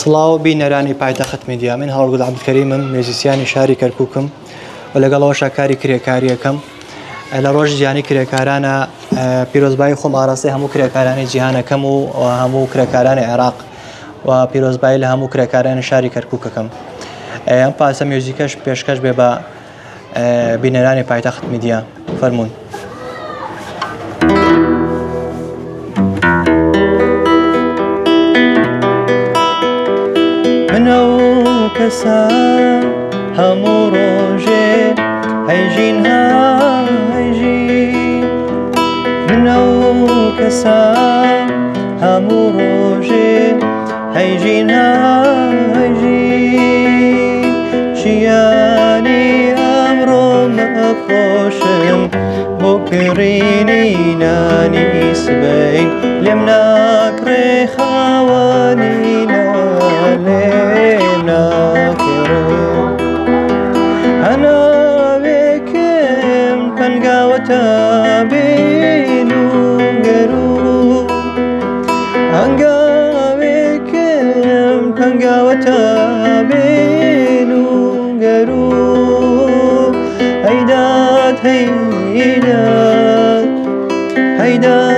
سڵاو بینەرانی پایتەخت میدیا، من هەوڵگوڵ عەبدولکەریمم، میوزیسیانی شاری کەرکووکم و لەگەڵەوەشە کاری کرێکاری یەکەم لە ڕۆژ ژیانی کرێکارانە پیرۆزبایی خۆم ئاڕاستەی هەموو کرێکارانی جیهانەکەم و هەموو کرێکارانی عێراق و پیرۆزبایی لە هەموو کرێکارانی شاری کەرکووکەکەم. ئەم پاسە میوزیکەش پێشکەش بێ بە بینەرانی پایتەخت میدیا. فەرموون. منەو کەسە هەموو ڕۆژێ هەیژین هەیژین، منەو کەسە هەموو ڕۆژێ هەیژین هەیژین، ژیانی ئەمڕۆ مەفرۆشم بۆ کڕینی نانی سبەی، لێم ناکڕێ خاوەنی لێم ناکڕێ، هەناوێکم پەنگاوەتە بێن و گەرو، هەنگاوێکم پەنگاوەتە بێن و گەرو، هەیدات هەیدات هەیدات